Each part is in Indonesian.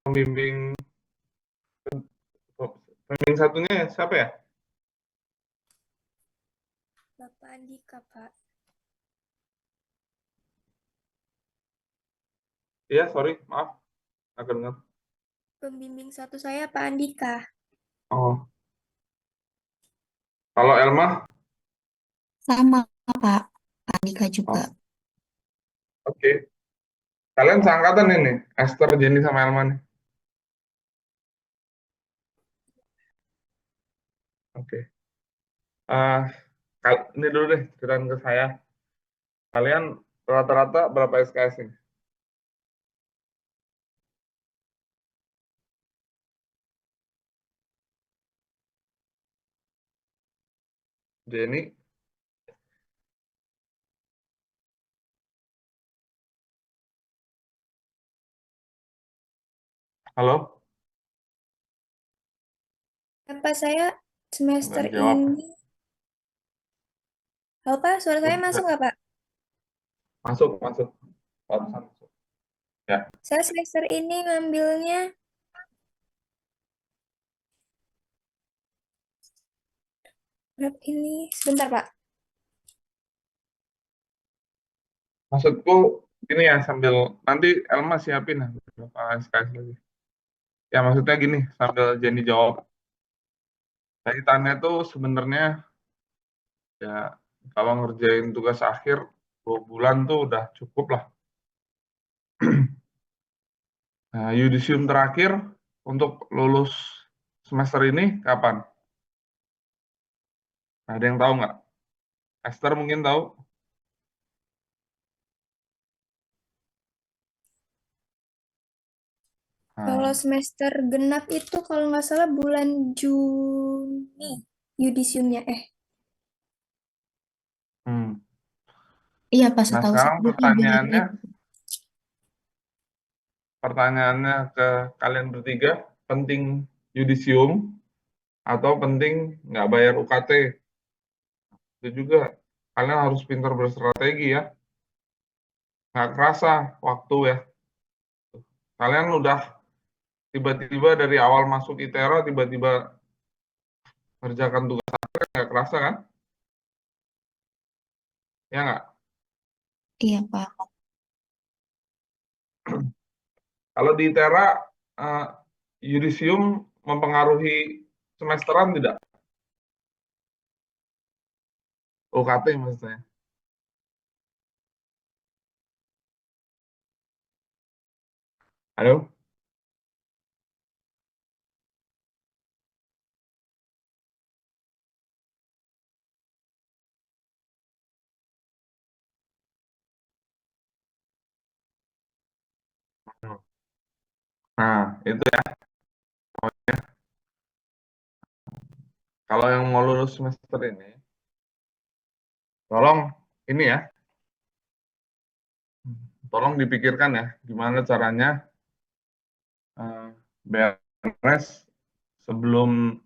pembimbing pembimbing satunya siapa ya? Bapak Andika, Pak. Iya, sorry, maaf, agak dengar. Pembimbing satu saya Pak Andika. Oh, kalau Elma? Sama, Pak. Pak Andika juga. Oh, oke. Kalian seangkatan ini, Esther, Jenny, sama Elma nih. Oke. Ah, ini dulu deh, ceritain ke saya. Kalian rata-rata berapa SKS nih? Jenny? Halo? Pak, saya semester Nggak jawab. ini. Halo Pak, suara saya masuk nggak Pak? Masuk, masuk. Barusan masuk. Ya. Saya semester ini ngambilnya berapa ini? Sebentar Pak. Maksudku gini ya, sambil nanti Elma siapin lah beberapa SKS lagi. Ya maksudnya gini, sambil Jenny jawab. Kaitannya tuh sebenarnya ya kalau ngerjain tugas akhir 2 bulan tuh udah cukup lah. Nah, yudisium terakhir untuk lulus semester ini kapan? Ada yang tahu nggak? Esther mungkin tahu? Kalau Nah, semester genap itu kalau nggak salah bulan Juni yudisiumnya. hmm. Iya, Pak. Nah Setahu saya sekarang juga bulan itu. pertanyaannya ke kalian bertiga, penting yudisium atau penting nggak bayar UKT? Itu juga kalian harus pintar berstrategi ya. Nggak kerasa waktu ya. Kalian udah tiba-tiba dari awal masuk ITERA tiba-tiba kerjakan tugas akhir nggak kerasa kan? Ya nggak? Iya, Pak. Kalau di ITERA eh, yudisium mempengaruhi semesteran tidak? UKT maksudnya. Halo? Nah, itu ya. Kalau yang mau lulus semester ini, tolong ini ya, tolong dipikirkan ya, gimana caranya beres sebelum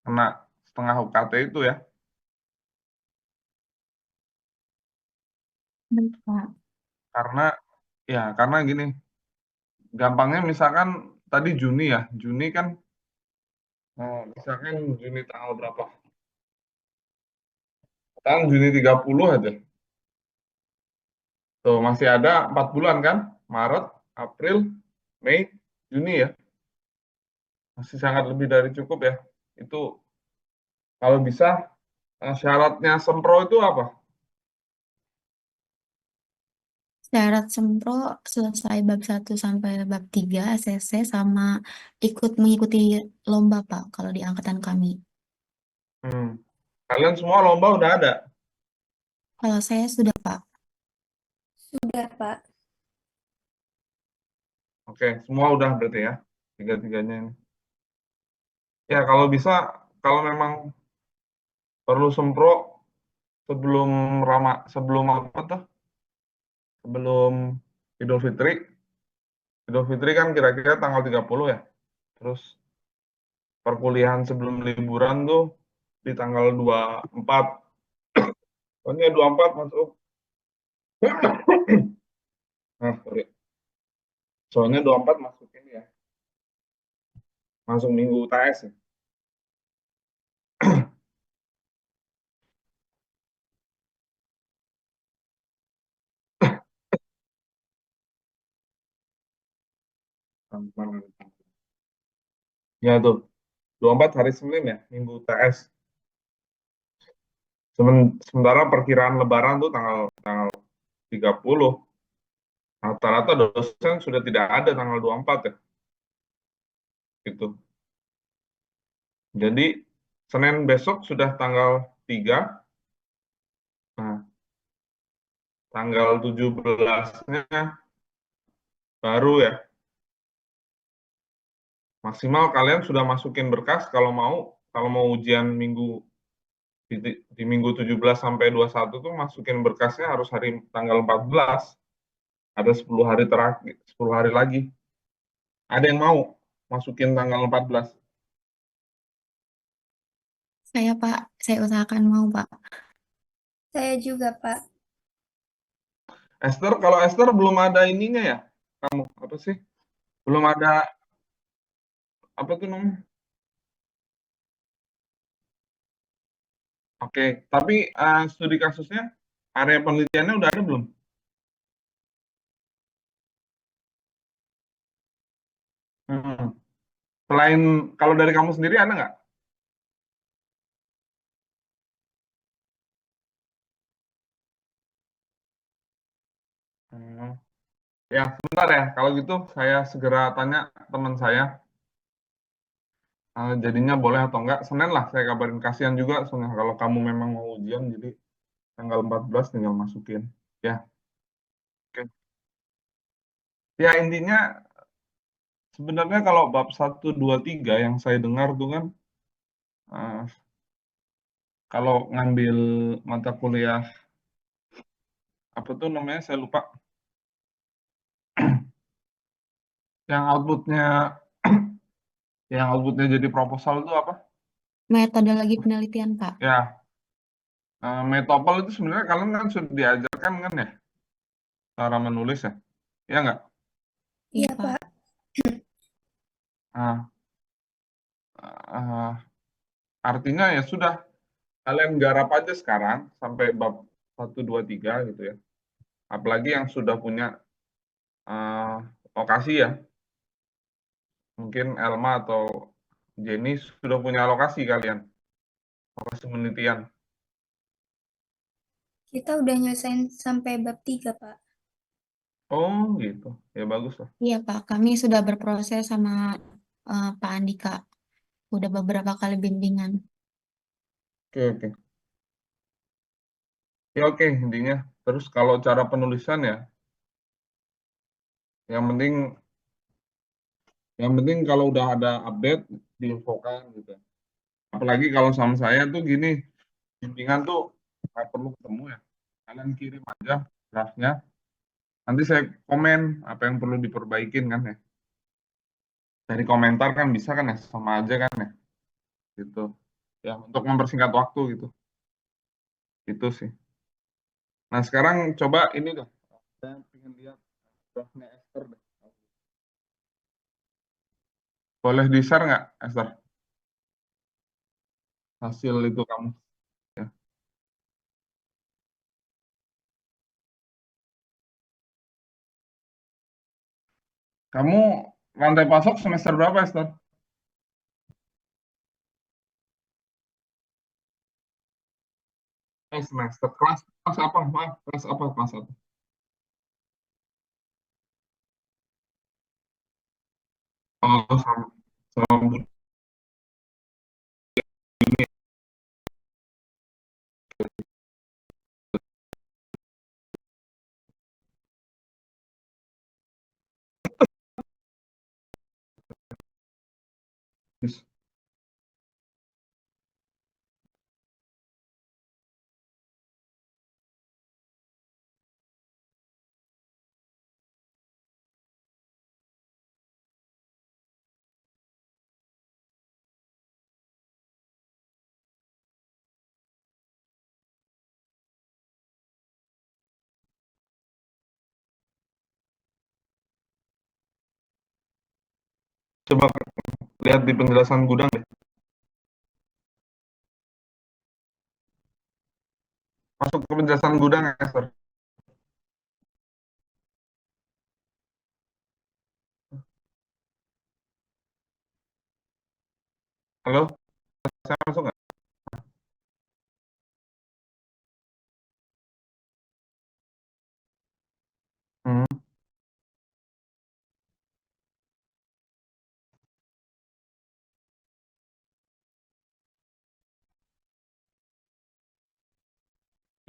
kena setengah UKT itu ya. Baik, Pak. Karena gini, gampangnya misalkan tadi Juni ya, Juni kan misalkan Juni tanggal berapa? Sekarang Juni 30 aja. Tuh masih ada 4 bulan kan? Maret, April, Mei, Juni ya. Masih sangat lebih dari cukup ya. Itu kalau bisa syaratnya sempro itu apa? Syarat sempro selesai bab 1 sampai bab 3 ACC sama ikut mengikuti lomba, Pak, kalau di angkatan kami. Hmm. Kalian semua lomba udah ada? Kalau saya sudah, Pak. Sudah Pak. Oke, semua udah berarti ya. Tiga-tiganya ini. Ya, kalau bisa, kalau memang perlu sempro sebelum sebelum apa tuh? Sebelum Idul Fitri. Idul Fitri kan kira-kira tanggal 30 ya. Terus perkuliahan sebelum liburan tuh di tanggal 24. Pokoknya 24 masuk. Nah, sorry. Soalnya 24 masuk ini ya. masuk minggu UTS ya. Ya tuh, 24 hari Senin ya, minggu UTS. Sementara perkiraan Lebaran tuh tanggal 30. Rata-rata dosen sudah tidak ada tanggal 24 ya, gitu. Jadi Senin besok sudah tanggal 3. Nah, tanggal 17-nya baru ya. Maksimal kalian sudah masukin berkas kalau mau ujian di minggu 17 sampai 21 tuh masukin berkasnya harus hari tanggal 14. Ada 10 hari terakhir, 10 hari lagi. Ada yang mau masukin tanggal 14? Saya Pak, saya usahakan mau Pak. Saya juga, Pak. Esther, kalau Esther belum ada ininya ya? Kamu apa sih? Belum ada apa tuh namanya? Oke, tapi studi kasusnya, area penelitiannya udah ada belum? Hmm. Selain kalau dari kamu sendiri ada nggak? Hmm. Ya, sebentar ya. Kalau gitu saya segera tanya teman saya, jadinya boleh atau enggak. Senin lah saya kabarin. Kasihan juga soalnya kalau kamu memang mau ujian, jadi tanggal 14 tinggal masukin. Ya, oke. Ya, intinya sebenarnya kalau bab 1, 2, 3 yang saya dengar tuh kan, eh, kalau ngambil mata kuliah, apa tuh namanya, saya lupa. Yang outputnya, yang outputnya jadi proposal itu apa? Metodologi penelitian Pak. Ya, metopel itu sebenarnya kalian kan sudah diajarkan kan ya, cara menulis ya. Ya nggak? Iya Iya, Pak. Pak. Nah, eh, artinya ya sudah, kalian garap aja sekarang sampai bab 1, 2, 3 gitu ya. Apalagi yang sudah punya eh, lokasi ya. Mungkin Elma atau Jenny sudah punya lokasi kalian, lokasi penelitian. Kita udah nyelesain sampai bab 3, Pak. Oh gitu, ya bagus lah. Iya Pak, kami sudah berproses sama Pak Andika. Udah beberapa kali bimbingan. Oke, oke. Ya oke, intinya. Terus kalau cara penulisan ya, yang penting kalau udah ada update diinfokan gitu. Apalagi kalau sama saya tuh gini, bimbingan tuh nggak perlu ketemu ya. Kalian kirim aja draftnya, nanti saya komen apa yang perlu diperbaikin kan ya. Dari komentar kan bisa kan ya, sama aja kan ya, gitu. Ya untuk mempersingkat waktu gitu, itu sih. Nah sekarang coba ini deh, saya pengen lihat draftnya Esther deh. Boleh di-share nggak Esther, hasil itu kamu? Ya. Kamu rantai pasok semester berapa Esther? Semester kelas apa? Maaf, kelas apa, kelas apa? Oh, sama Budis. Coba Lihat di penjelasan gudang deh. Masuk ke penjelasan gudang ya, Esther. Halo, saya masuk nggak? Hmm.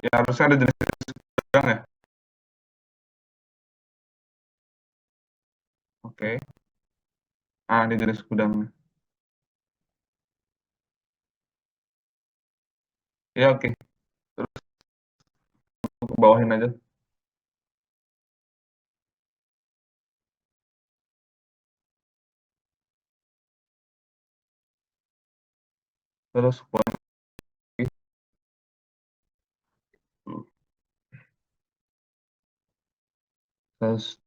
Ya harusnya ada jenis gudang ya. Oke. Ini jenis gudangnya. Ya oke. Terus ke bawahin aja. Terus buat terus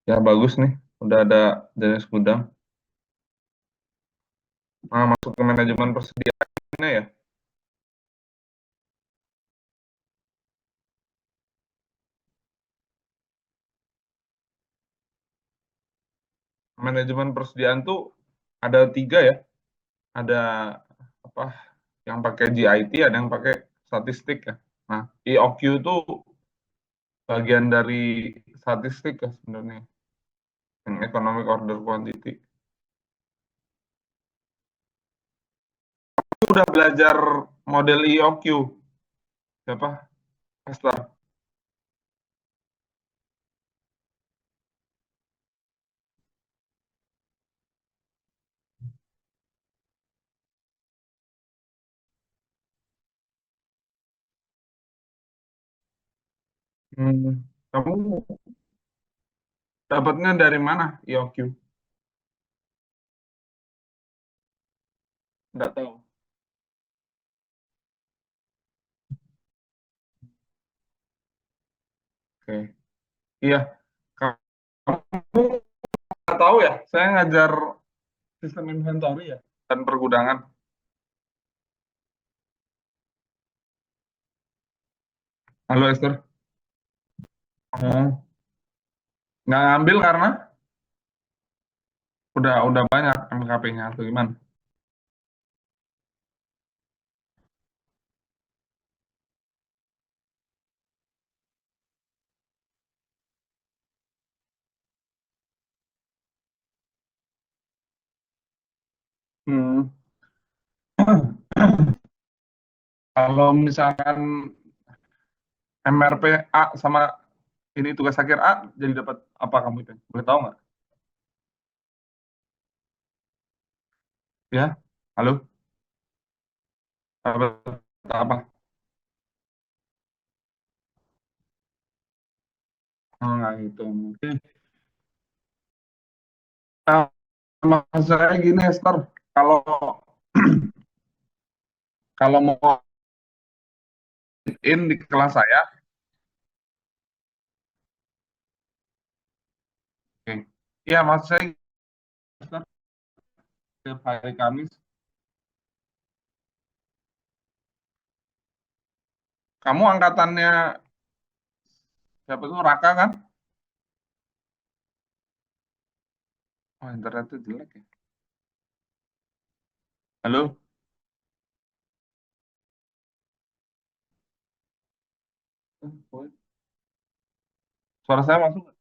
ya bagus nih. Udah ada jenis gudang. Masuk ke manajemen persediaannya ya. Manajemen persediaan tuh ada 3 ya. Ada apa yang pakai GIT, ada yang pakai statistik ya. Nah, EOQ itu bagian dari statistik ya sebenarnya, yang economic order quantity. Udah belajar model EOQ siapa? Esther. Kamu dapatnya dari mana EOQ? Nggak tahu. Oke. Iya. Kamu nggak tahu ya? Saya ngajar sistem inventory ya dan pergudangan. Halo Esther. Oh, nggak ngambil karena udah banyak MKP-nya atau gimana? Hmm. Kalau misalkan MRP A sama ini tugas akhir A, jadi dapat apa kamu itu? Boleh tahu nggak? Ya, halo, dapat apa? Oh, nggak gitu. Oke. Maksud saya gini, Esther, kalau kalau mau in di kelas saya, oke. Iya, maksud saya, Esther, setiap hari Kamis, kamu angkatannya siapa tuh Raka kan? Oh, internetnya jelek ya. Halo, suara saya masuk nggak?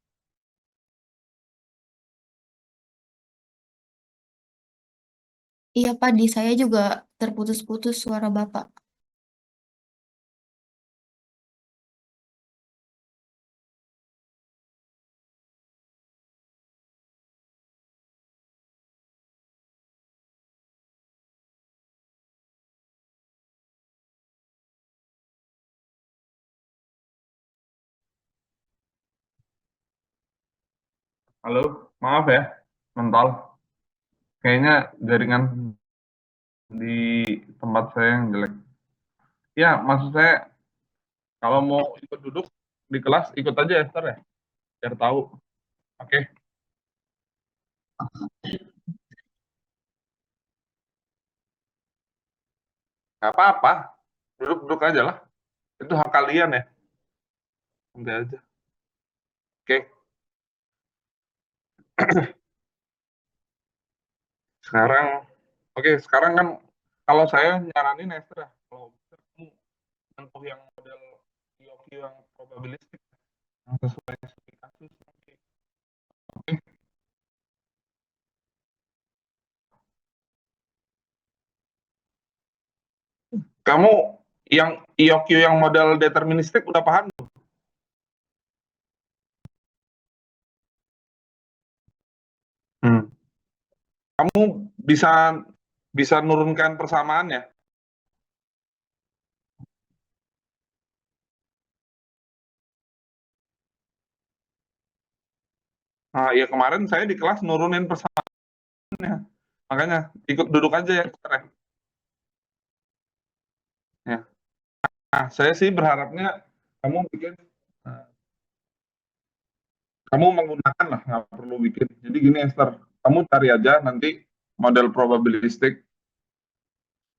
Iya, Pak, di saya juga terputus-putus suara Bapak. Halo, maaf ya, mental. Kayaknya jaringan di tempat saya yang jelek. Ya, maksud saya kalau mau ikut duduk di kelas, ikut aja Esther ya, biar tahu. Oke. Nggak apa-apa, duduk-duduk aja lah. Itu hak kalian ya, nanti aja. Oke, sekarang, sekarang kan kalau saya nyaranin Esther ya, kalau bisa kamu menyentuh yang model POQ yang probabilistik, yang sesuai studi kasus. Oke. Kamu yang IOQ yang model deterministik udah paham? Hmm. Kamu bisa bisa nurunkan persamaannya. Nah, ya kemarin saya di kelas nurunin persamaannya, makanya ikut duduk aja ya. Esther, ya. Ya. Nah, saya sih berharapnya kamu bikin, eh, kamu menggunakan lah, nggak perlu bikin. Jadi gini Esther, kamu cari aja nanti model probabilistik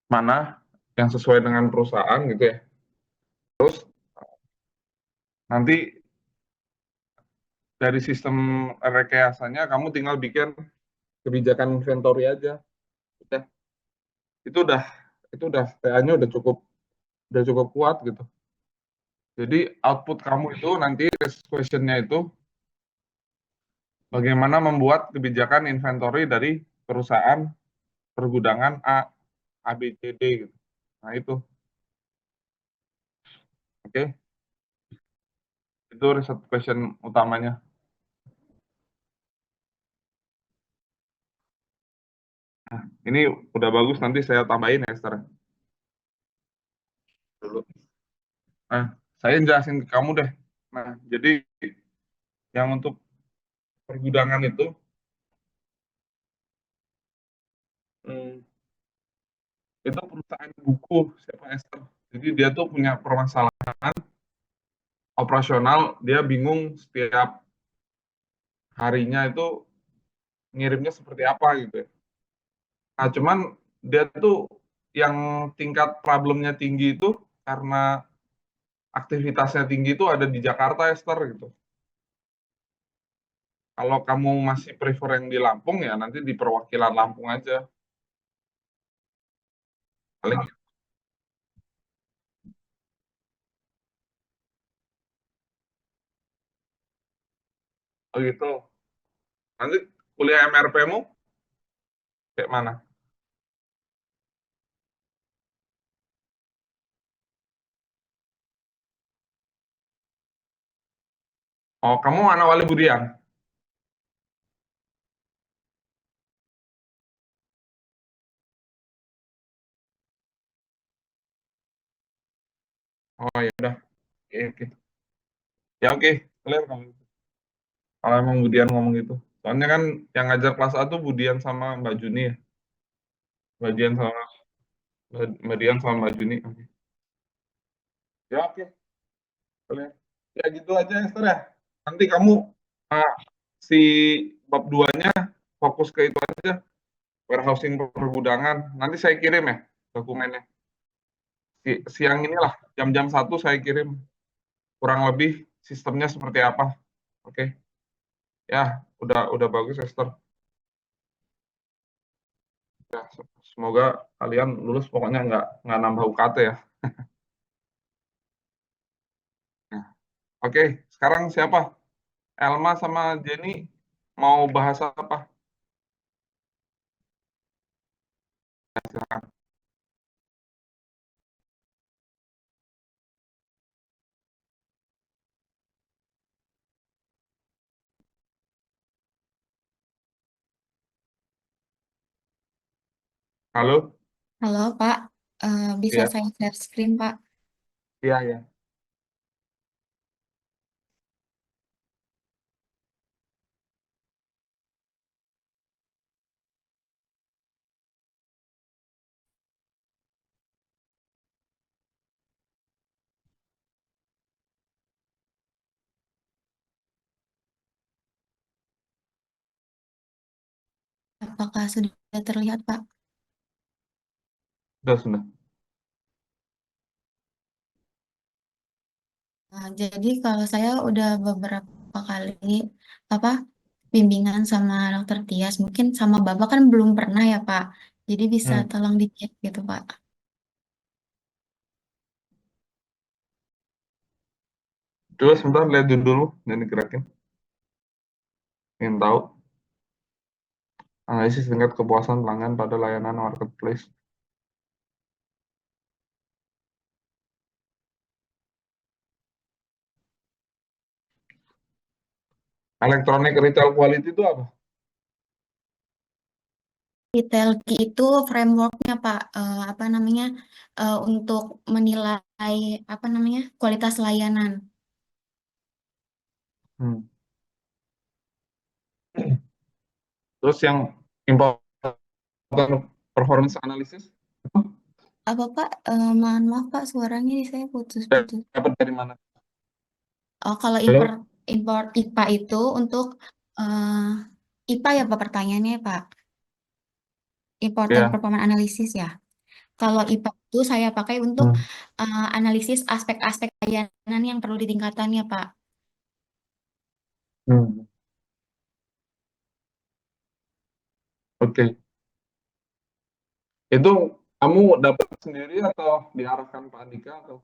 mana yang sesuai dengan perusahaan gitu ya. Terus nanti dari sistem rekayasanya kamu tinggal bikin kebijakan inventory aja. Udah, itu udah TA-nya udah cukup kuat gitu. Jadi output kamu itu nanti question-nya itu bagaimana membuat kebijakan inventory dari perusahaan pergudangan A, B, C, D gitu. Nah itu, oke, itu riset question utamanya. Nah, ini udah bagus, nanti saya tambahin ya Esther dulu. Nah, saya jelasin ke kamu deh. Nah, jadi yang untuk pergudangan hmm, itu perusahaan buku siapa Esther. Jadi dia tuh punya permasalahan operasional, dia bingung setiap harinya itu ngirimnya seperti apa gitu ya. Nah, cuman dia tuh yang tingkat problemnya tinggi itu karena aktivitasnya tinggi itu ada di Jakarta, Esther gitu. Kalau kamu masih prefer yang di Lampung ya nanti di perwakilan Lampung aja. Paling begitu. Nanti kuliah MRP-mu kayak mana? Oh, kamu anak wali Budian? Oh ya udah, oke, oke. Ya oke, clear kamu. Kalau emang Budian ngomong gitu. Soalnya kan yang ngajar kelas A tuh Budian sama Mbak Juni ya. Budian sama Mbak Dian sama Mbak Juni. Oke. Ya oke, clear. Ya gitu aja Esther ya. Nanti kamu ah, si bab 2-nya fokus ke itu aja, warehousing pergudangan. Nanti saya kirim ya dokumennya. Siang inilah jam-jam 1 saya kirim kurang lebih sistemnya seperti apa. Oke. Ya, udah bagus Esther. Ya, semoga kalian lulus pokoknya nggak nambah UKT ya. Nah, oke, sekarang siapa? Elma sama Jenny mau bahas apa? Silakan. Halo? Halo Pak, bisa Iya, saya share screen Pak? iya, iya. Apakah sudah terlihat, Pak? Sudah, sudah. Nah, jadi kalau saya udah beberapa kali apa bimbingan sama dokter Tias, mungkin sama Bapak kan belum pernah ya, Pak. Jadi bisa Hmm. tolong dicek gitu, Pak. Coba sebentar lihat dulu dan digerakin. Ingin tahu analisis tingkat kepuasan pelanggan pada layanan marketplace. Electronic retail quality itu apa? Detail key itu frameworknya, Pak. Apa namanya untuk menilai apa namanya kualitas layanan. Hmm. Terus yang important performance analysis itu Apa Pak? Mohon maaf Pak, suaranya di saya putus-putus. dapat dari mana? Oh, kalau Halo? import IPA itu untuk eh, IPA ya Pak pertanyaannya Pak. Important Ya. Performance Analysis ya. Kalau IPA itu saya pakai untuk Hmm. analisis aspek-aspek layanan yang perlu ditingkatannya Pak. Hmm. Oke. Itu kamu dapat sendiri atau diarahkan Pak Andika atau?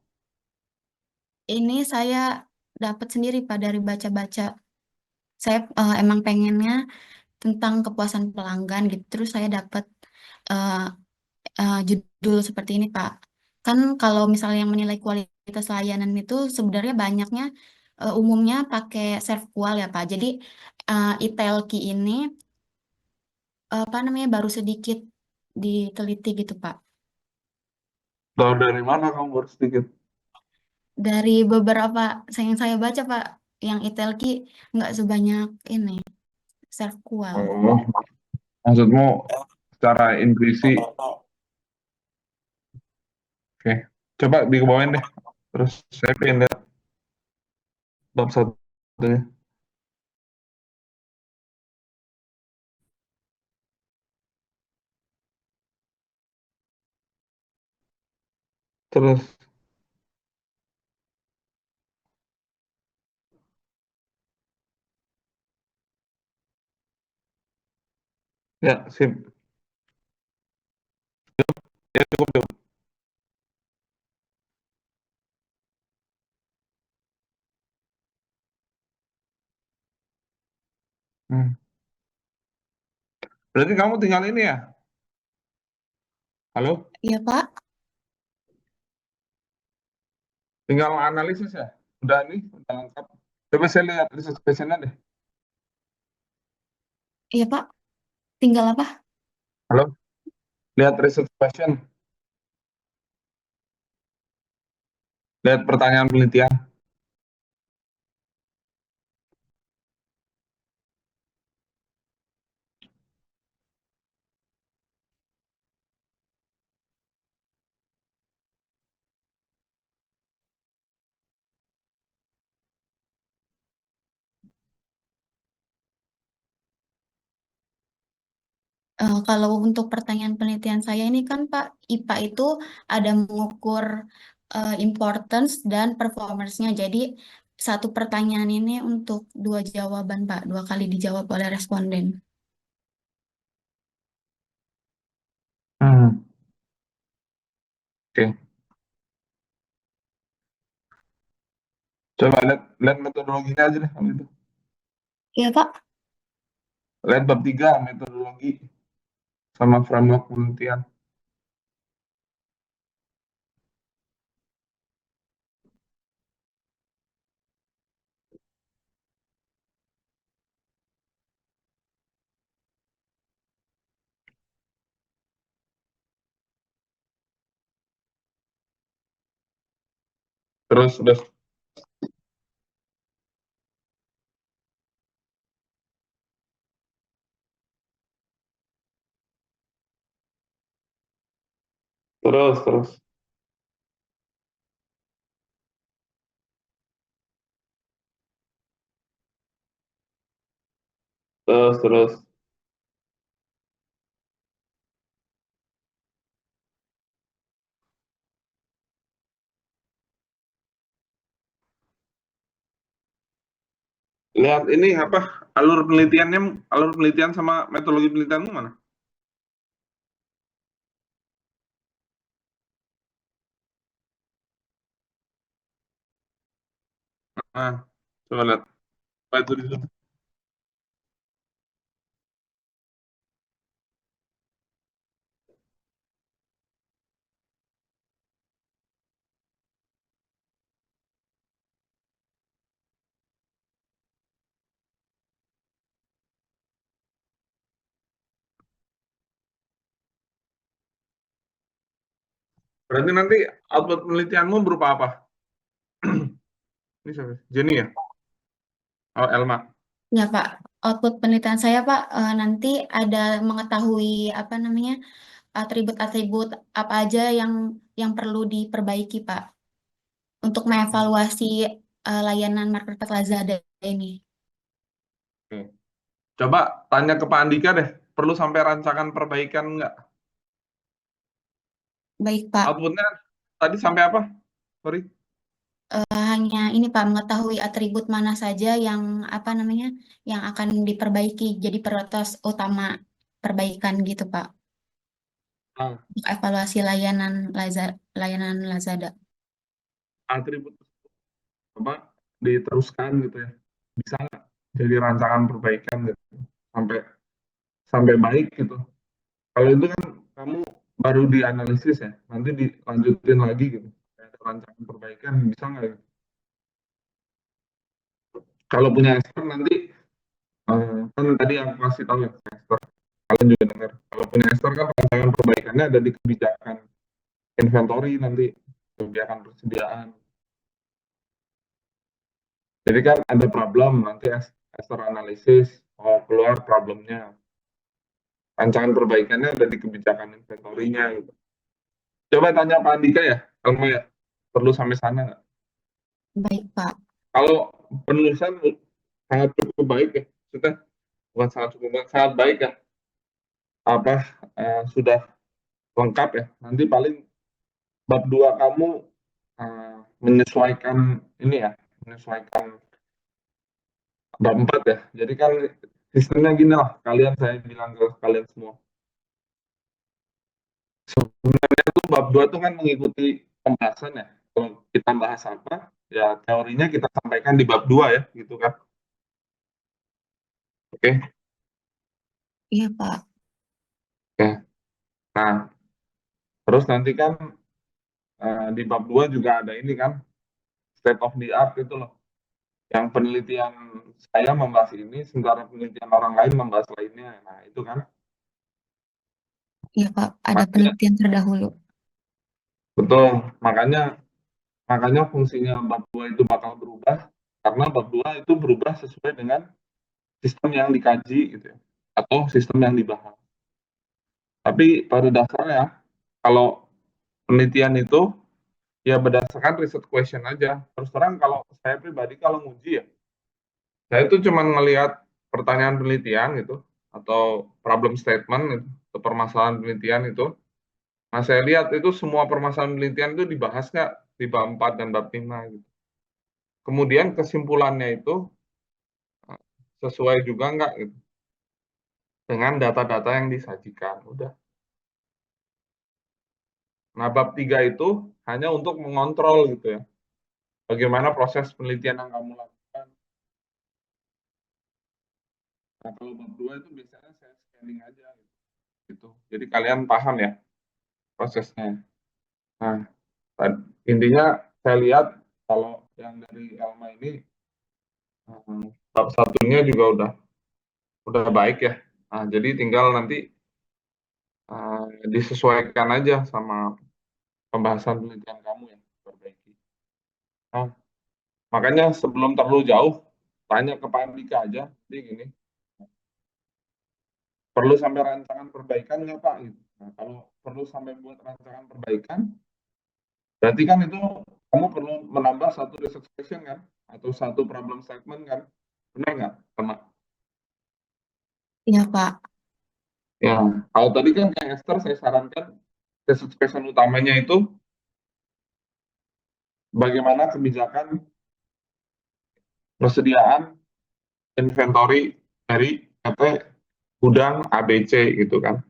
Ini saya dapat sendiri Pak dari baca-baca. Saya emang pengennya tentang kepuasan pelanggan gitu. Terus saya dapat eh, judul seperti ini, Pak. Kan kalau misalnya yang menilai kualitas layanan itu sebenarnya banyaknya umumnya pakai self qual ya, Pak. Jadi ITLQ ini apa namanya baru sedikit diteliti gitu, Pak. Tahu dari mana kamu baru sedikit? Dari beberapa yang saya baca, Pak, yang ITLQ nggak sebanyak ini self qual. Oh, maksudmu secara intuisi. Oke. Coba dikebawain deh. Terus saya pengen lihat bab satunya. Terus, ya, sip. Ya, cukup, cukup. Hmm. Berarti kamu tinggal ini ya? Halo? Iya, Pak. Tinggal analisis ya? Udah nih, udah lengkap. Coba saya lihat research questionnya deh. Iya, Pak. Tinggal apa? Halo? Lihat research question. Lihat pertanyaan penelitian. Kalau untuk pertanyaan penelitian saya ini kan Pak, IPA itu ada mengukur importance dan performance-nya. Jadi satu pertanyaan ini untuk dua jawaban Pak, dua kali dijawab oleh responden. Hmm. Oke. Coba lihat metodologinya aja deh kalau itu. Iya Pak, Lihat bab 3 metodologi sama framework penelitian. Terus terus terus. Lihat ini apa, alur penelitian sama metodologi penelitianmu mana? Nah, coba lihat. Apa itu di situ? Berarti nanti output penelitianmu berupa apa? Ini siapa? Jenny ya? Oh, Elma. Ya, Pak. Output penelitian saya, Pak, nanti ada mengetahui apa namanya atribut-atribut apa aja yang perlu diperbaiki, Pak, untuk mengevaluasi layanan marketplace Lazada ini. Oke. Coba tanya ke Pak Andika deh, perlu sampai rancangan perbaikan nggak? Baik, Pak. Outputnya tadi sampai apa? Sorry. Hanya ini, Pak, mengetahui atribut mana saja yang apa namanya yang akan diperbaiki jadi prioritas utama perbaikan gitu, Pak. Nah, Untuk evaluasi layanan Lazada. atribut coba diteruskan gitu ya. Bisa nggak jadi rancangan perbaikan gitu sampai sampai baik gitu. Kalau itu kan kamu baru dianalisis ya, nanti dilanjutin lagi gitu. Ada rancangan perbaikan bisa nggak? Gitu? Kalau punya Esther nanti kan tadi aku kasih tahu ya Esther, kalian juga dengar. Kalau punya Esther kan rancangan perbaikannya ada di kebijakan inventory nanti, kebijakan persediaan. Jadi kan ada problem nanti Esther analisis, oh keluar problemnya. Rancangan perbaikannya ada di kebijakan inventory-nya gitu. Coba tanya Pak Andika ya, Elma ya, perlu sampai sana nggak? Baik, Pak. Kalau penulisan sangat cukup baik ya, sudah bukan sangat cukup baik, sangat baik ya, apa sudah lengkap ya. Nanti paling bab 2 kamu menyesuaikan ini ya, menyesuaikan bab 4 ya. Jadi kan sistemnya gini lah, saya bilang ke kalian semua. Sebenarnya tuh bab 2 tuh kan mengikuti pembahasan ya. Kalau kita bahas apa, ya teorinya kita sampaikan di bab 2 ya, gitu kan. Oke. Iya, Pak. Oke. Nah, terus nanti kan di bab 2 juga ada ini kan, state of the art itu loh. Yang penelitian saya membahas ini, sementara penelitian orang lain membahas lainnya. Nah, itu kan. Iya, Pak. Ada Makanya, penelitian terdahulu. betul. Makanya fungsinya bab 2 itu bakal berubah, karena bab 2 itu berubah sesuai dengan sistem yang dikaji gitu ya, atau sistem yang dibahas. Tapi pada dasarnya, kalau penelitian itu ya berdasarkan riset question aja. Terus terang kalau saya pribadi kalau nguji ya, saya itu cuma ngelihat pertanyaan penelitian gitu, atau problem statement gitu, atau permasalahan penelitian itu. Nah, saya lihat itu semua permasalahan penelitian itu dibahas nggak di bab 4 dan bab 5 gitu. Kemudian kesimpulannya itu sesuai juga nggak gitu, dengan data-data yang disajikan. Udah. Nah, bab 3 itu hanya untuk mengontrol gitu ya. Bagaimana proses penelitian yang kamu lakukan. Nah, kalau bab 2 itu biasanya saya scanning aja gitu. Jadi kalian paham ya prosesnya. Nah, intinya saya lihat kalau yang dari Elma ini bab satunya juga udah baik ya. Nah, jadi tinggal nanti disesuaikan aja sama pembahasan penelitian kamu ya, perbaiki. Nah, makanya sebelum terlalu jauh, tanya ke Pak Andika aja. Jadi gini, perlu sampai rancangan perbaikan nggak Pak? Gitu. Nah, kalau perlu sampai buat rancangan perbaikan, berarti kan itu kamu perlu menambah satu research question kan? Atau satu problem statement kan? Benar nggak? Sama. Iya, Pak. Ya, kalau tadi kan kayak Esther saya sarankan research question utamanya itu bagaimana kebijakan persediaan inventory dari PT gudang ABC gitu kan.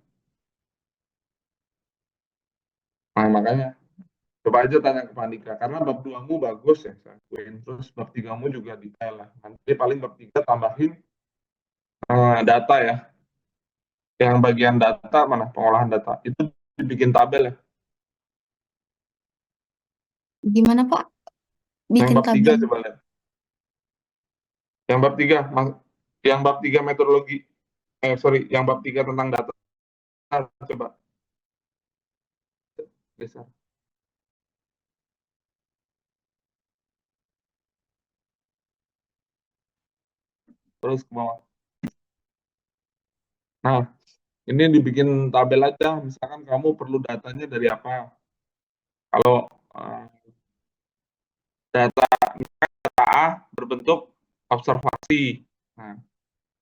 Nah, makanya coba aja tanya ke Pandika karena bab 2-mu bagus ya, saya akuin. Terus bab 3-mu juga detail lah. Nanti paling bab 3 tambahin data ya. Yang bagian data mana? Pengolahan data. Itu dibikin tabel ya. Gimana Pak? Yang Bikin bab 3 tabel. coba lihat. Yang bab 3, yang bab 3 metodologi. Sorry, yang bab 3 tentang data. Coba. Geser. Terus ke bawah. Nah, ini dibikin tabel aja. Misalkan kamu perlu datanya dari apa. Kalau data A berbentuk observasi. Nah,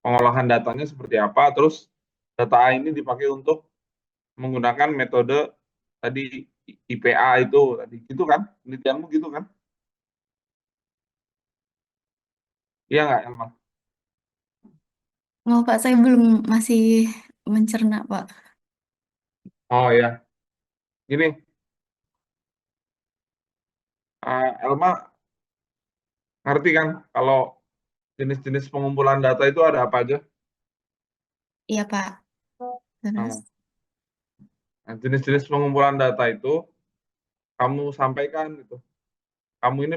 pengolahan datanya seperti apa, terus data A ini dipakai untuk menggunakan metode tadi IPA itu tadi gitu kan, penelitianmu gitu kan? Iya nggak, Elma? Oh Pak, saya belum masih mencerna Pak. Oh ya, gini, Elma ngerti kan kalau jenis-jenis pengumpulan data itu ada apa aja? Iya Pak. Terus, Nah, jenis-jenis pengumpulan data itu kamu sampaikan gitu. Kamu ini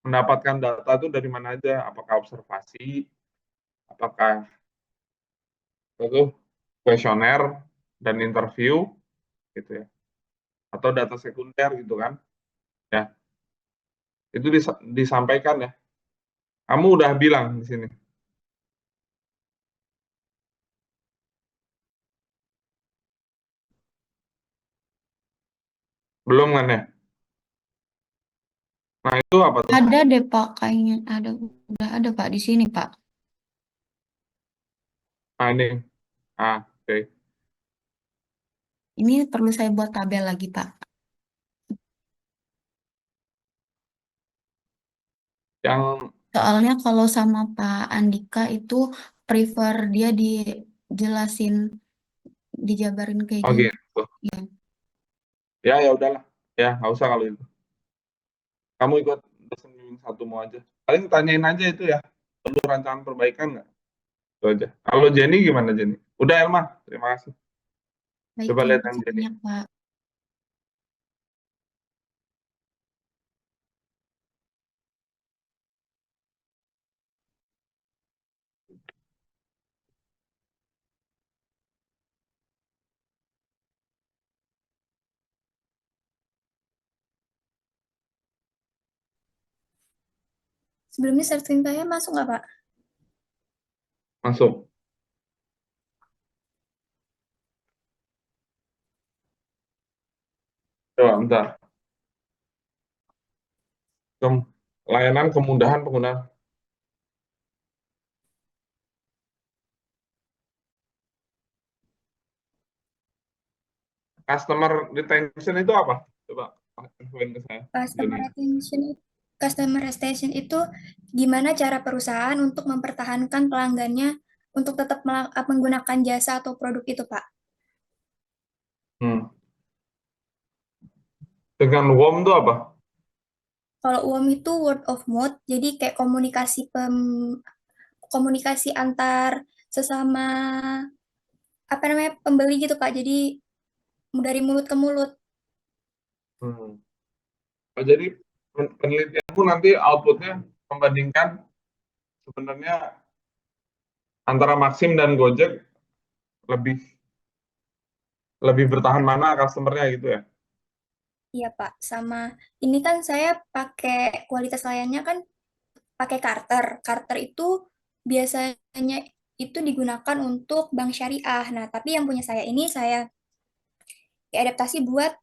mendapatkan data itu dari mana aja? Apakah observasi? Apakah itu kuesioner dan interview gitu ya, atau data sekunder gitu kan ya, itu disampaikan ya. Kamu udah bilang di sini belum kan ya? Nah itu apa tuh? ada deh Pak, kayaknya ada. Udah ada Pak di sini Pak. Nah ini, oke. Ini perlu saya buat tabel lagi Pak. Yang Soalnya kalau sama Pak Andika itu prefer dia dijelasin, dijabarin kayak oh gini. gitu Ya, ya, ya udahlah ya, nggak usah kalau itu. Kamu ikut dosen bimbing satu mau aja, paling tanyain aja itu ya, perlu rancangan perbaikan nggak, itu aja. Kalau Jenny gimana Jenny? Udah Elma, terima kasih. baik, Coba terima lihat yang kasih Jenny. banyak Pak. Sebelumnya searching saya masuk nggak, Pak? Masuk. Coba bentar. Layanan kemudahan penggunaan customer retention itu apa? Coba infoin ke saya, Customer Jenny. retention, customer retention itu gimana cara perusahaan untuk mempertahankan pelanggannya untuk tetap menggunakan jasa atau produk itu, Pak? Hmm. Dengan warm itu apa? Kalau UOM itu word of mouth, jadi kayak komunikasi antar sesama apa namanya pembeli gitu, Pak. Jadi dari mulut ke mulut. Hmm. Oh, jadi penelitianmu nanti outputnya membandingkan sebenarnya antara Maxim dan Gojek lebih lebih bertahan mana customernya gitu ya? Iya, Pak. Sama ini kan saya pakai kualitas layannya kan pakai Carter. Carter itu biasanya itu digunakan untuk bank syariah. Nah, tapi yang punya saya ini saya adaptasi buat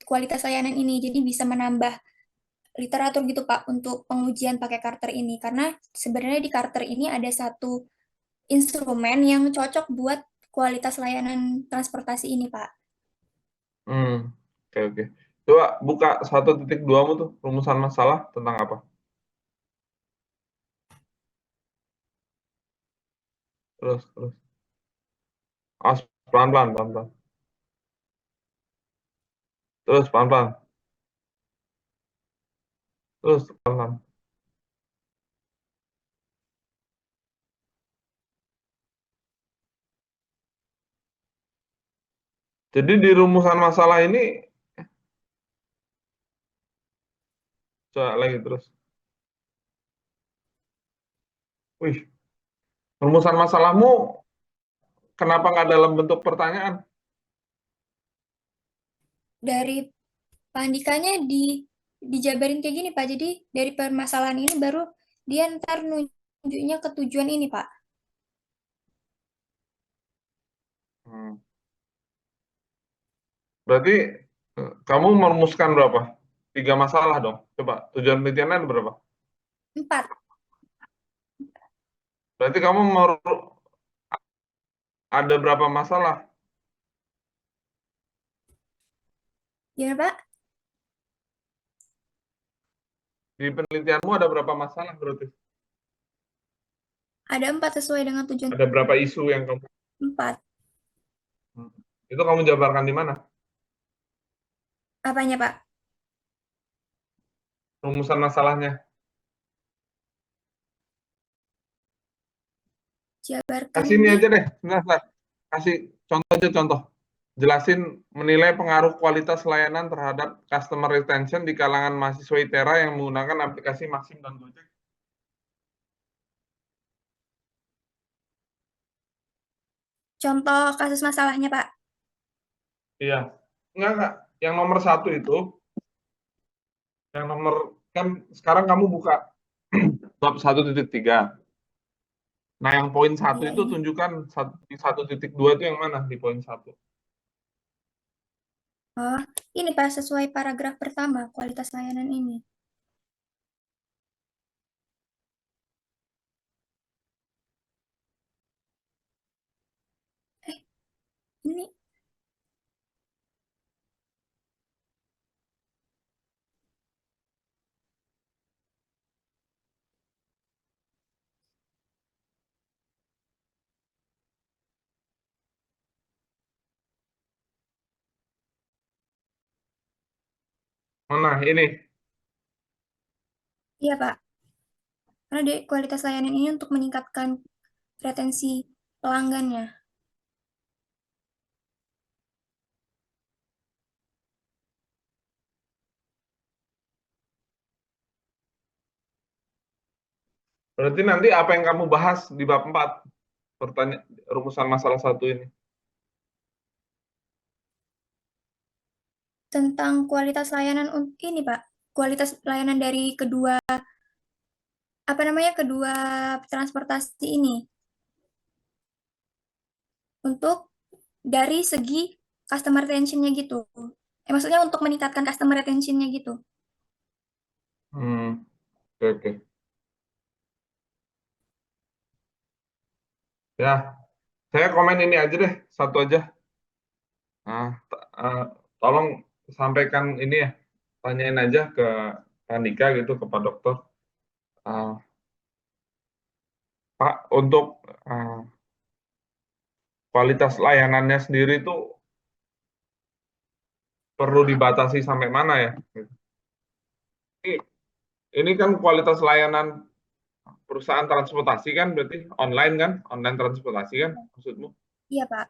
kualitas layanan ini. Jadi bisa menambah literatur gitu, Pak, untuk pengujian pakai Carter ini. Karena sebenarnya di Carter ini ada satu instrumen yang cocok buat kualitas layanan transportasi ini, Pak. Hmm. Oke, oke. Coba buka 1.2-mu tuh, rumusan masalah tentang apa? Terus. Awas, pelan-pelan, pelan-pelan. Terus, pelan-pelan. Terus, pelan-pelan. Jadi di rumusan masalah ini, coba lagi terus. Wih, rumusan masalahmu kenapa nggak dalam bentuk pertanyaan? Dari Pak Andikanya dijabarin kayak gini, Pak. Jadi dari permasalahan ini baru dia ntar nunjuknya ke tujuan ini, Pak. Hmm. Berarti kamu merumuskan berapa? 3 masalah dong. Coba, tujuan penelitiannya ada berapa? 4. Berarti kamu ada berapa masalah? Gimana, Pak? Di penelitianmu ada berapa masalah berarti? Ada 4 sesuai dengan tujuan Ada berapa isu yang kamu... 4. Itu kamu jabarkan di mana? Apanya, Pak? Rumusan masalahnya. Jabarkan Kasih ini di aja deh, sebentar. Kasih contoh aja, contoh. Jelasin menilai pengaruh kualitas layanan terhadap customer retention di kalangan mahasiswa ITERA yang menggunakan aplikasi Maxim dan Gojek. contoh kasus masalahnya, Pak. Iya. Enggak. Yang nomor 1 itu, yang nomor, kan sekarang kamu buka bab 1.3. Nah, yang poin 1 Iya, itu ini. tunjukkan di 1.2 itu yang mana di poin 1. Oh, ini, Pak, sesuai paragraf pertama, kualitas layanan ini. Ini Mana ini? iya, Pak. Karena kualitas layanan ini untuk meningkatkan retensi pelanggannya. Berarti nanti apa yang kamu bahas di bab 4? Pertanyaan rumusan masalah 1 ini. Tentang kualitas layanan ini, Pak. Kualitas layanan dari kedua transportasi ini. Untuk dari segi customer retention-nya gitu. Maksudnya untuk meningkatkan customer retention-nya gitu. Oke. Ya, saya komen ini aja deh, satu aja. Nah, tolong sampaikan ini ya, tanyain aja ke Andika gitu, ke Pak Dokter. Ah, Pak, untuk kualitas layanannya sendiri itu perlu dibatasi sampai mana ya? Ini, ini kan kualitas layanan perusahaan transportasi kan, berarti online kan? Online transportasi kan maksudmu? Iya, Pak.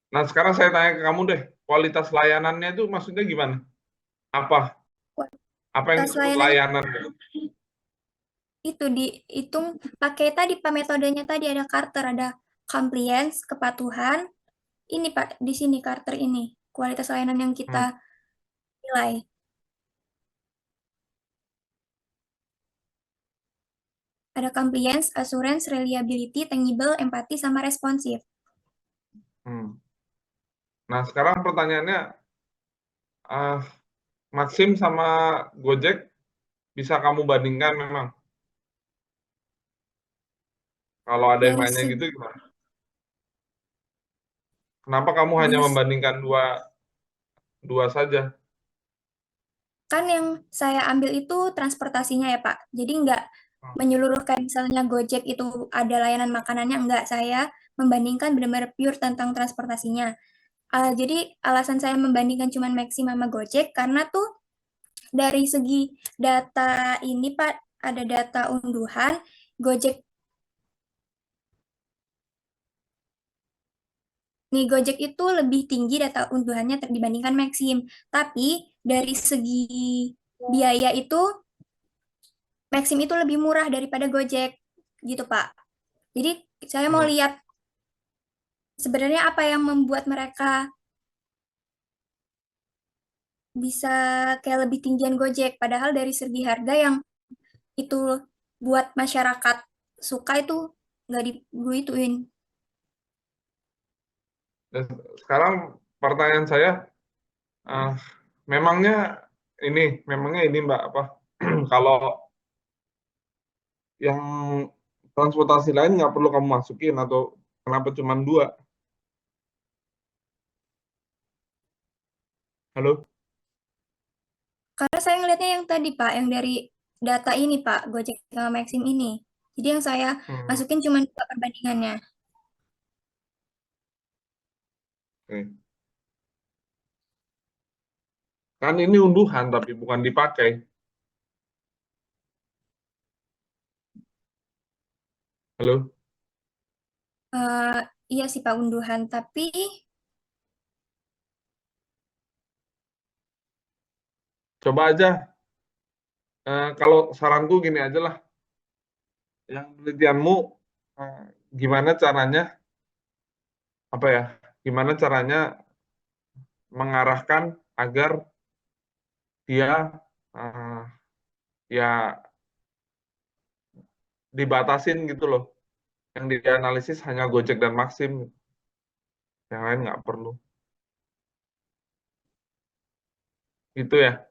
Nah, sekarang saya tanya ke kamu deh, kualitas layanannya itu maksudnya gimana? Apa? Apa yang Kualitas disebut layanan layanan? itu dihitung pakai tadi, Pak, metodenya tadi ada Carter, ada compliance, kepatuhan. Ini, Pak, di sini Carter ini. Kualitas layanan yang kita Hmm. nilai. Ada compliance, assurance, reliability, tangible, empati, sama responsif. Nah, sekarang pertanyaannya, Maxim sama Gojek bisa kamu bandingkan memang? Kalau ada yang Dari nanya gitu segi, gimana? Kenapa kamu hanya dari membandingkan dua saja? kan yang saya ambil itu transportasinya ya, Pak. Jadi menyeluruh kayak misalnya Gojek itu ada layanan makanannya, enggak. Saya membandingkan benar-benar pure tentang transportasinya. Jadi alasan saya membandingkan cuman Maxim sama Gojek karena tuh dari segi data ini Pak, ada data unduhan, Gojek Gojek itu lebih tinggi data unduhannya dibandingkan Maxim. Tapi dari segi biaya itu Maxim itu lebih murah daripada Gojek gitu Pak. Jadi saya mau Hmm. lihat sebenarnya apa yang membuat mereka bisa kayak lebih tinggian Gojek. Padahal dari segi harga yang itu buat masyarakat suka itu nggak digituin. Dan sekarang pertanyaan saya, eh, memangnya ini Mbak apa? Kalau yang transportasi lain nggak perlu kamu masukin atau kenapa cuma dua? Halo? Karena saya ngelihatnya yang tadi Pak, yang dari data ini Pak, Gojek sama Maxim ini. Jadi yang saya Hmm, masukin cuma dua perbandingannya. oke. Kan ini unduhan tapi bukan dipakai. Halo? Eh, iya sih Pak unduhan, tapi Coba aja, kalau saranku gini aja lah, yang penelitianmu eh, gimana caranya, apa ya, gimana caranya mengarahkan agar dia eh, ya dibatasin gitu loh. Yang dianalisis hanya Gojek dan Maxim, yang lain nggak perlu. Gitu ya.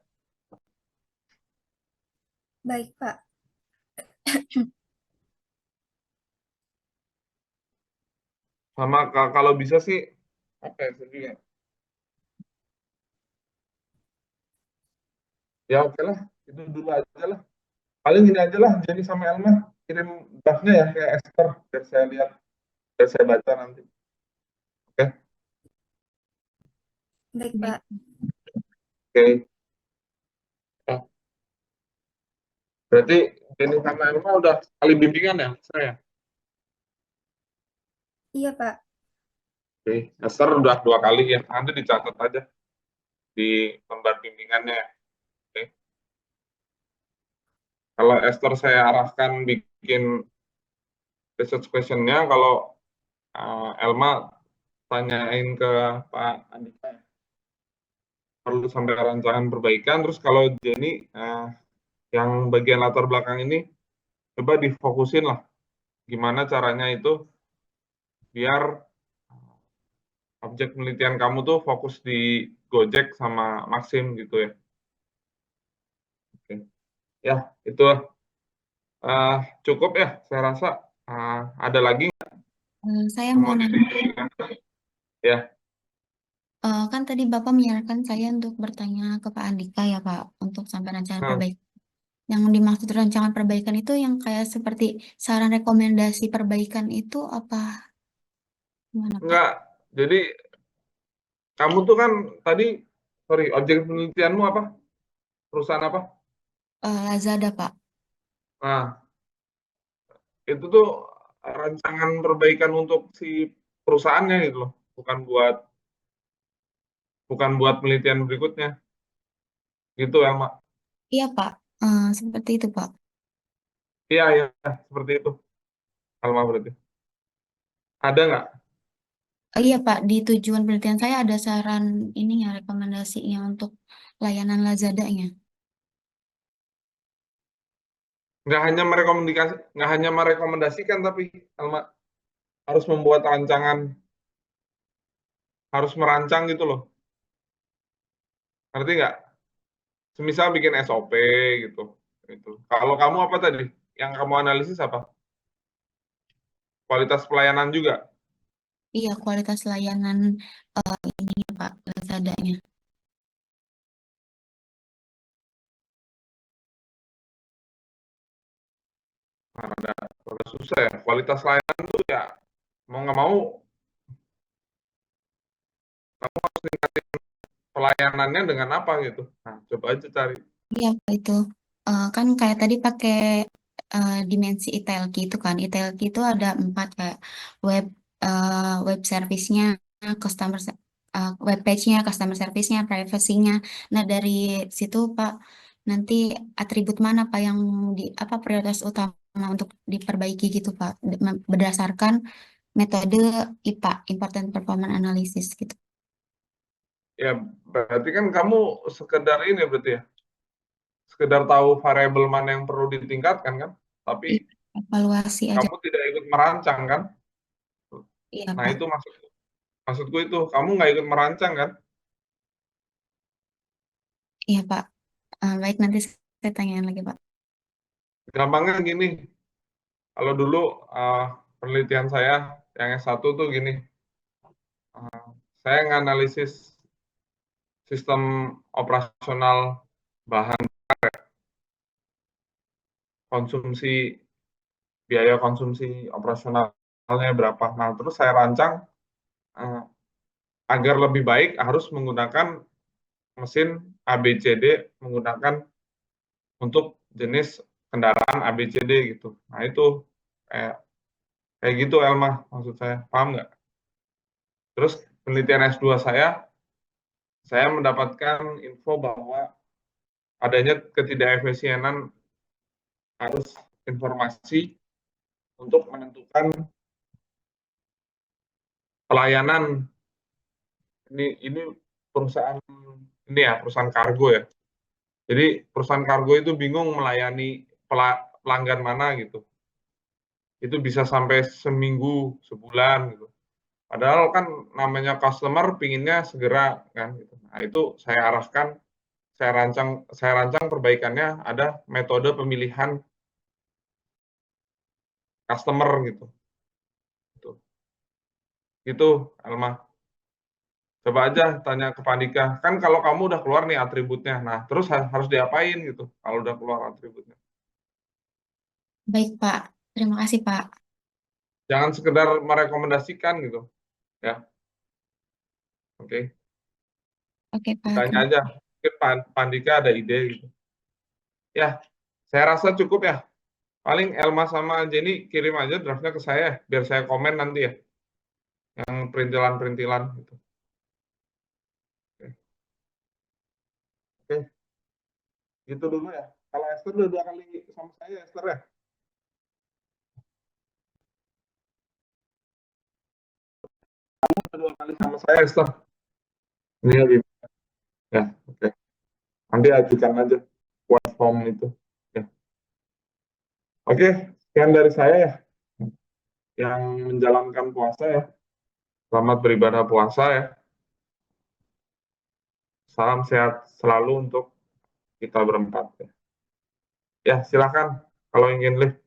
baik Pak. Sama kalau bisa sih, apa ya, saya juga. Ya oke lah, itu dulu aja lah. Paling ini aja lah, Jenny sama Elma kirim draftnya ya ke Esther, biar saya lihat, biar saya baca nanti. Oke, Baik Baik. Pak. oke. Ya, berarti Jenny sama Elma udah kali bimbingan ya, saya. Iya Pak. Oke, Esther udah 2 kali ya, nanti dicatat aja di lembar bimbingannya ya. Oke. Kalau Esther saya arahkan bikin research questionnya, kalau Elma tanyain ke Pak Andika perlu sampai rancangan perbaikan. Terus kalau Jenny yang bagian latar belakang ini coba difokusin lah gimana caranya itu biar objek penelitian kamu tuh fokus di Gojek sama Maxim gitu ya. Oke. Ya, itu eh, cukup ya saya rasa. Ada lagi nggak Saya yang mau mau nanya, didiskusikan? Ya, kan tadi Bapak menyarankan saya untuk bertanya ke Pak Andika ya Pak, untuk sampai rancangan nah, perbaikan. Yang dimaksud rancangan perbaikan itu yang kayak seperti saran rekomendasi perbaikan itu apa? Gimana Pak? enggak. Jadi kamu tuh kan tadi, sorry, objek penelitianmu apa? Perusahaan apa? Lazada Pak. Nah, itu tuh rancangan perbaikan untuk si perusahaannya gitu loh, bukan buat penelitian berikutnya gitu ya Mak. Iya Pak, seperti itu Pak. Iya ya, seperti itu Alma berarti. Ada nggak? Iya Pak, di tujuan penelitian saya ada saran ininya, rekomendasinya untuk layanan Lazada-nya. Nggak hanya merekomendasikan tapi Alma harus membuat rancangan, harus merancang gitu loh. Ngerti nggak? Semisal bikin SOP gitu. Itu. Kalau kamu apa tadi? Yang kamu analisis apa? Kualitas pelayanan juga. Iya, kualitas layanan ini Pak, Lazada-nya. rada susah ya. Kualitas layanan tuh ya mau nggak mau kamu harus tingkatin pelayanannya dengan apa gitu. Nah, coba aja cari. Iya, itu. Kan kayak tadi pakai dimensi Itelki itu kan. Itelki itu ada 4 kayak web web service-nya, web page-nya, customer service-nya, privacy-nya. Nah, dari situ Pak, nanti atribut mana Pak yang apa prioritas utama untuk diperbaiki gitu Pak, berdasarkan metode IPA, Important Performance Analysis gitu. Ya, berarti kan kamu sekedar ini berarti ya, sekedar tahu variabel mana yang perlu ditingkatkan kan, tapi Iya, evaluasi aja. kamu tidak ikut merancang kan. Iya Nah, Pak. itu maksudku itu, kamu nggak ikut merancang kan. Iya Pak. Baik, nanti saya tanyain lagi Pak. Gampangnya gini, kalau dulu penelitian saya yang S1 tuh gini, saya nganalisis sistem operasional bahan konsumsi, biaya konsumsi operasionalnya berapa. Nah, terus saya rancang eh, agar lebih baik harus menggunakan mesin ABCD, menggunakan untuk jenis kendaraan ABCD gitu. Nah, itu kayak kayak gitu Elma, maksud saya. Paham nggak? Terus penelitian S2 saya mendapatkan info bahwa adanya ketidakefisienan arus informasi untuk menentukan pelayanan. Ini perusahaan ini ya, perusahaan kargo ya. Jadi perusahaan kargo itu bingung melayani pelanggan mana gitu. Itu bisa sampai seminggu, sebulan gitu. Padahal kan namanya customer pinginnya segera kan gitu. Nah, itu saya arahkan, saya rancang perbaikannya ada metode pemilihan customer gitu. Gitu. Gitu, Alma. Coba aja tanya ke Pandika. Kan kalau kamu udah keluar nih atributnya. Nah, terus harus diapain gitu kalau udah keluar atributnya. Baik Pak. Terima kasih Pak. Jangan sekedar merekomendasikan gitu, ya. Oke. Oke Pak. Ditanya aja. Mungkin Pandika ada ide gitu. Ya, saya rasa cukup ya. Paling Elma sama Jenny kirim aja draftnya ke saya, biar saya komen nanti ya. Yang perintilan-perintilan gitu. Oke. Oke, gitu dulu ya. Kalau Esther udah 2 kali sama saya, Esther ya. Udah 2 kali sama saya, Esther. Ini lagi. Ya, oke. Nanti ajukan aja buat form itu. Ya. Oke, sekian dari saya ya. Yang menjalankan puasa ya. Selamat beribadah puasa ya. Salam sehat selalu untuk kita berempat ya. Ya, silakan kalau ingin live.